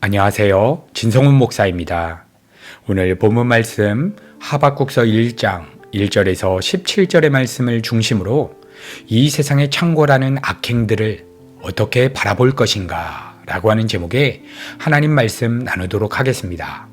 안녕하세요. 진성훈 목사입니다. 오늘 본문 말씀 하박국서 1장 1절에서 17절의 말씀을 중심으로 이 세상의 창고라는 악행들을 어떻게 바라볼 것인가 라고 하는 제목의 하나님 말씀 나누도록 하겠습니다.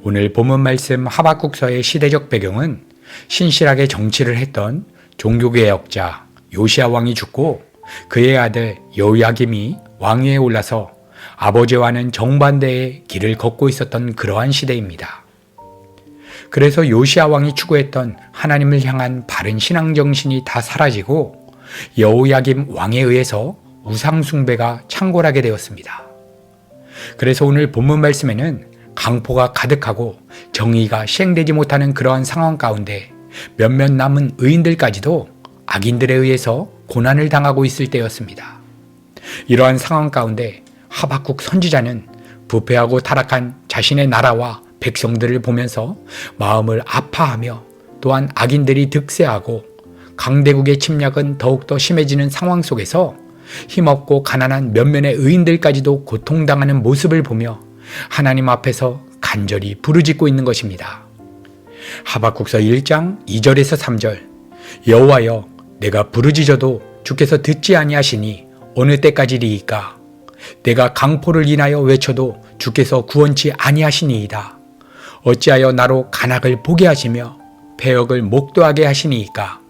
오늘 본문 말씀 하박국서의 시대적 배경은 신실하게 정치를 했던 종교개혁자 요시야 왕이 죽고 그의 아들 여호야김이 왕위에 올라서 아버지와는 정반대의 길을 걷고 있었던 그러한 시대입니다. 그래서 요시야 왕이 추구했던 하나님을 향한 바른 신앙 정신이 다 사라지고 여호야김 왕에 의해서 우상 숭배가 창궐하게 되었습니다. 그래서 오늘 본문 말씀에는 강포가 가득하고 정의가 시행되지 못하는 그러한 상황 가운데 몇몇 남은 의인들까지도 악인들에 의해서 고난을 당하고 있을 때였습니다. 이러한 상황 가운데 하박국 선지자는 부패하고 타락한 자신의 나라와 백성들을 보면서 마음을 아파하며 또한 악인들이 득세하고 강대국의 침략은 더욱더 심해지는 상황 속에서 힘없고 가난한 몇몇의 의인들까지도 고통당하는 모습을 보며 하나님 앞에서 간절히 부르짖고 있는 것입니다. 하박국서 1장 2절에서 3절 여호와여 내가 부르짖어도 주께서 듣지 아니하시니 어느 때까지리이까 내가 강포를 인하여 외쳐도 주께서 구원치 아니하시니이다. 어찌하여 나로 간악을 보게 하시며 패역을 목도하게 하시니이까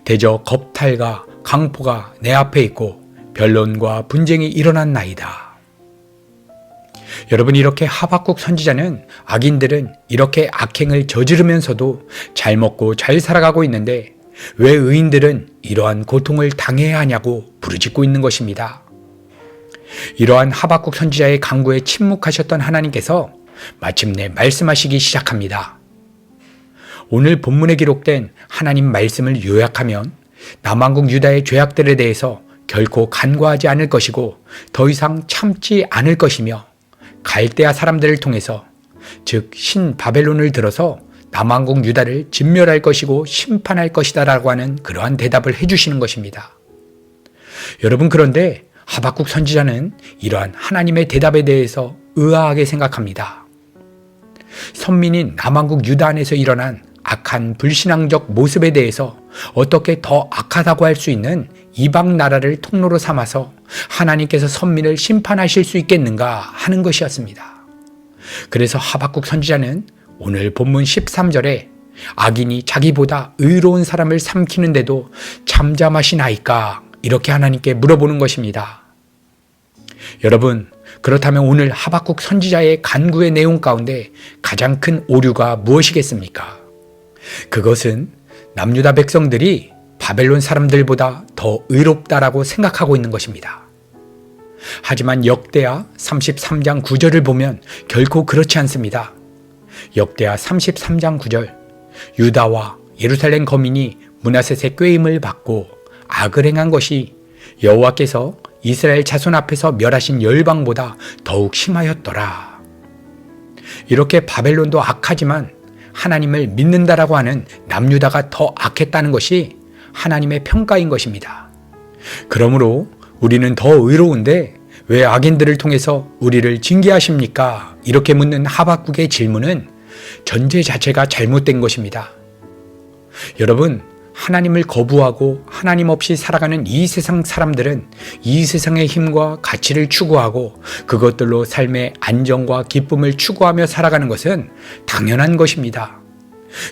대저 겁탈과 강포가 내 앞에 있고 변론과 분쟁이 일어났나이다. 여러분, 이렇게 하박국 선지자는 악인들은 이렇게 악행을 저지르면서도 잘 먹고 잘 살아가고 있는데 왜 의인들은 이러한 고통을 당해야 하냐고 부르짖고 있는 것입니다. 이러한 하박국 선지자의 간구에 침묵하셨던 하나님께서 마침내 말씀하시기 시작합니다. 오늘 본문에 기록된 하나님 말씀을 요약하면 남왕국 유다의 죄악들에 대해서 결코 간과하지 않을 것이고 더 이상 참지 않을 것이며 갈대아 사람들을 통해서 즉 신바벨론을 들어서 남왕국 유다를 진멸할 것이고 심판할 것이다 라고 하는 그러한 대답을 해주시는 것입니다. 여러분, 그런데 하박국 선지자는 이러한 하나님의 대답에 대해서 의아하게 생각합니다. 선민인 남왕국 유다 안에서 일어난 악한 불신앙적 모습에 대해서 어떻게 더 악하다고 할 수 있는 이방 나라를 통로로 삼아서 하나님께서 선민을 심판하실 수 있겠는가 하는 것이었습니다. 그래서 하박국 선지자는 오늘 본문 13절에 악인이 자기보다 의로운 사람을 삼키는데도 잠잠하시나이까 이렇게 하나님께 물어보는 것입니다. 여러분, 그렇다면 오늘 하박국 선지자의 간구의 내용 가운데 가장 큰 오류가 무엇이겠습니까? 그것은 남유다 백성들이 바벨론 사람들보다 더 의롭다라고 생각하고 있는 것입니다. 하지만 역대하 33장 9절을 보면 결코 그렇지 않습니다. 역대하 33장 9절 유다와 예루살렘 거민이 므낫셋의 꾀임을 받고 악을 행한 것이 여호와께서 이스라엘 자손 앞에서 멸하신 열방보다 더욱 심하였더라. 이렇게 바벨론도 악하지만 하나님을 믿는다라고 하는 남유다가 더 악했다는 것이 하나님의 평가인 것입니다. 그러므로 우리는 더 의로운데 왜 악인들을 통해서 우리를 징계하십니까? 이렇게 묻는 하박국의 질문은 전제 자체가 잘못된 것입니다. 여러분, 하나님을 거부하고 하나님 없이 살아가는 이 세상 사람들은 이 세상의 힘과 가치를 추구하고 그것들로 삶의 안정과 기쁨을 추구하며 살아가는 것은 당연한 것입니다.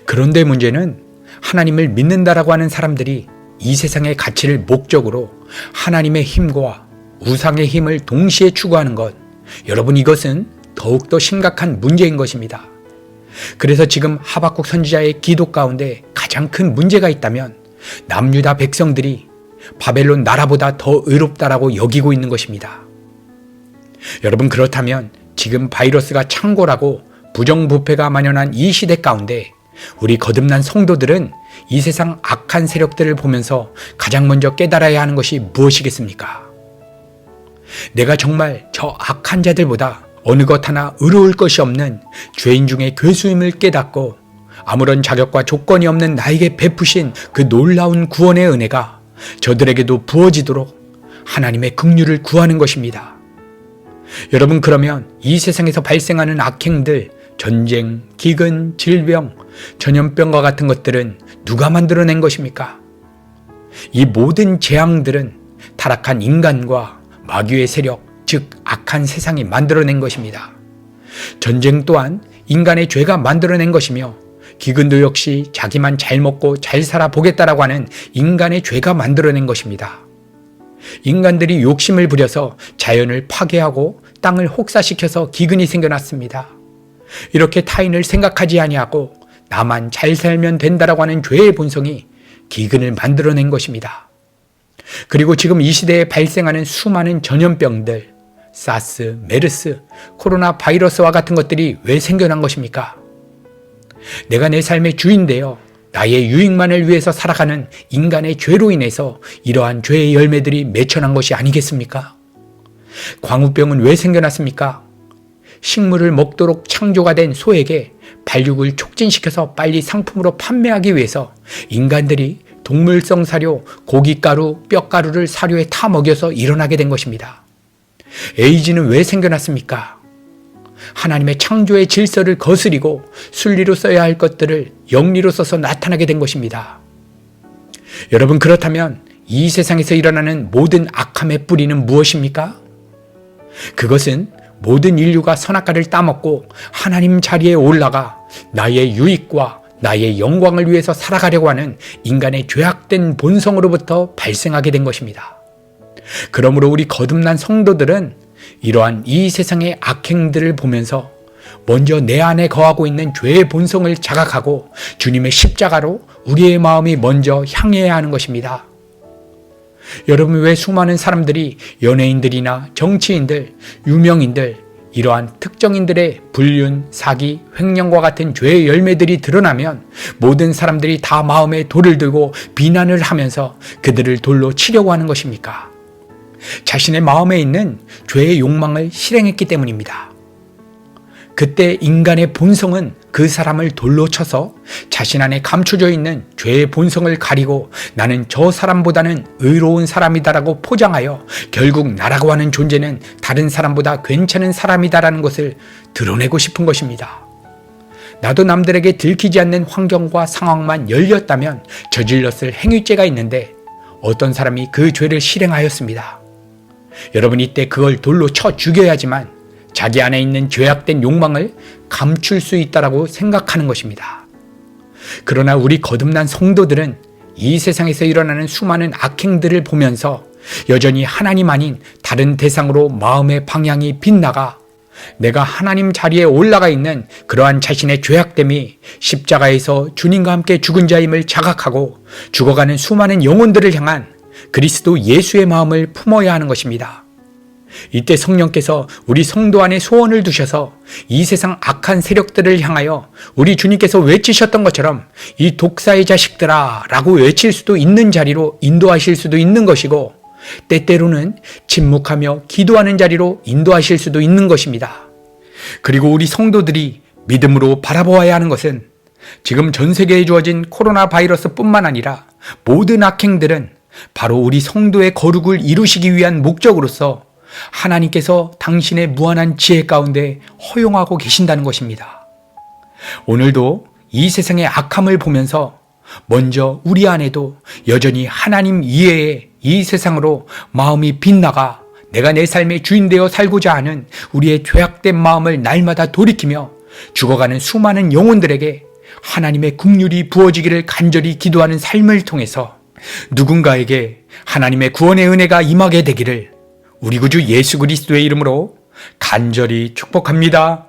그런데 문제는 하나님을 믿는다라고 하는 사람들이 이 세상의 가치를 목적으로 하나님의 힘과 우상의 힘을 동시에 추구하는 것, 여러분, 이것은 더욱더 심각한 문제인 것입니다. 그래서 지금 하박국 선지자의 기도 가운데 가장 큰 문제가 있다면 남유다 백성들이 바벨론 나라보다 더 의롭다라고 여기고 있는 것입니다. 여러분, 그렇다면 지금 바이러스가 창궐하고 부정부패가 만연한 이 시대 가운데 우리 거듭난 성도들은 이 세상 악한 세력들을 보면서 가장 먼저 깨달아야 하는 것이 무엇이겠습니까? 내가 정말 저 악한 자들보다 어느 것 하나 의로울 것이 없는 죄인 중에 괴수임을 깨닫고 아무런 자격과 조건이 없는 나에게 베푸신 그 놀라운 구원의 은혜가 저들에게도 부어지도록 하나님의 긍휼을 구하는 것입니다. 여러분, 그러면 이 세상에서 발생하는 악행들, 전쟁, 기근, 질병, 전염병과 같은 것들은 누가 만들어낸 것입니까? 이 모든 재앙들은 타락한 인간과 마귀의 세력, 즉 악한 세상이 만들어낸 것입니다. 전쟁 또한 인간의 죄가 만들어낸 것이며, 기근도 역시 자기만 잘 먹고 잘 살아보겠다라고 하는 인간의 죄가 만들어낸 것입니다. 인간들이 욕심을 부려서 자연을 파괴하고 땅을 혹사시켜서 기근이 생겨났습니다. 이렇게 타인을 생각하지 아니하고 나만 잘 살면 된다라고 하는 죄의 본성이 기근을 만들어낸 것입니다. 그리고 지금 이 시대에 발생하는 수많은 전염병들, 사스, 메르스, 코로나 바이러스와 같은 것들이 왜 생겨난 것입니까? 내가 내 삶의 주인되어 나의 유익만을 위해서 살아가는 인간의 죄로 인해서 이러한 죄의 열매들이 맺혀난 것이 아니겠습니까? 광우병은 왜 생겨났습니까? 식물을 먹도록 창조가 된 소에게 발육을 촉진시켜서 빨리 상품으로 판매하기 위해서 인간들이 동물성 사료, 고깃가루, 뼈가루를 사료에 타 먹여서 일어나게 된 것입니다. 에이즈는 왜 생겨났습니까? 하나님의 창조의 질서를 거스리고 순리로 써야 할 것들을 영리로 써서 나타나게 된 것입니다. 여러분, 그렇다면 이 세상에서 일어나는 모든 악함의 뿌리는 무엇입니까? 그것은 모든 인류가 선악과를 따먹고 하나님 자리에 올라가 나의 유익과 나의 영광을 위해서 살아가려고 하는 인간의 죄악된 본성으로부터 발생하게 된 것입니다. 그러므로 우리 거듭난 성도들은 이러한 이 세상의 악행들을 보면서 먼저 내 안에 거하고 있는 죄의 본성을 자각하고 주님의 십자가로 우리의 마음이 먼저 향해야 하는 것입니다. 여러분, 왜 수많은 사람들이 연예인들이나 정치인들, 유명인들, 이러한 특정인들의 불륜, 사기, 횡령과 같은 죄의 열매들이 드러나면 모든 사람들이 다 마음에 돌을 들고 비난을 하면서 그들을 돌로 치려고 하는 것입니까? 자신의 마음에 있는 죄의 욕망을 실행했기 때문입니다. 그때 인간의 본성은 그 사람을 돌로 쳐서 자신 안에 감춰져 있는 죄의 본성을 가리고 나는 저 사람보다는 의로운 사람이다라고 포장하여 결국 나라고 하는 존재는 다른 사람보다 괜찮은 사람이다라는 것을 드러내고 싶은 것입니다. 나도 남들에게 들키지 않는 환경과 상황만 열렸다면 저질렀을 행위죄가 있는데 어떤 사람이 그 죄를 실행하였습니다. 여러분, 이때 그걸 돌로 쳐 죽여야지만 자기 안에 있는 죄악된 욕망을 감출 수 있다라고 생각하는 것입니다. 그러나 우리 거듭난 성도들은 이 세상에서 일어나는 수많은 악행들을 보면서 여전히 하나님 아닌 다른 대상으로 마음의 방향이 빗나가 내가 하나님 자리에 올라가 있는 그러한 자신의 죄악됨이 십자가에서 주님과 함께 죽은 자임을 자각하고 죽어가는 수많은 영혼들을 향한 그리스도 예수의 마음을 품어야 하는 것입니다. 이때 성령께서 우리 성도 안에 소원을 두셔서 이 세상 악한 세력들을 향하여 우리 주님께서 외치셨던 것처럼 이 독사의 자식들아 라고 외칠 수도 있는 자리로 인도하실 수도 있는 것이고, 때때로는 침묵하며 기도하는 자리로 인도하실 수도 있는 것입니다. 그리고 우리 성도들이 믿음으로 바라보아야 하는 것은 지금 전 세계에 주어진 코로나 바이러스뿐만 아니라 모든 악행들은 바로 우리 성도의 거룩을 이루시기 위한 목적으로서 하나님께서 당신의 무한한 지혜 가운데 허용하고 계신다는 것입니다. 오늘도 이 세상의 악함을 보면서 먼저 우리 안에도 여전히 하나님 이외의 이 세상으로 마음이 빗나가 내가 내 삶의 주인 되어 살고자 하는 우리의 죄악된 마음을 날마다 돌이키며 죽어가는 수많은 영혼들에게 하나님의 긍휼이 부어지기를 간절히 기도하는 삶을 통해서 누군가에게 하나님의 구원의 은혜가 임하게 되기를 우리 구주 예수 그리스도의 이름으로 간절히 축복합니다.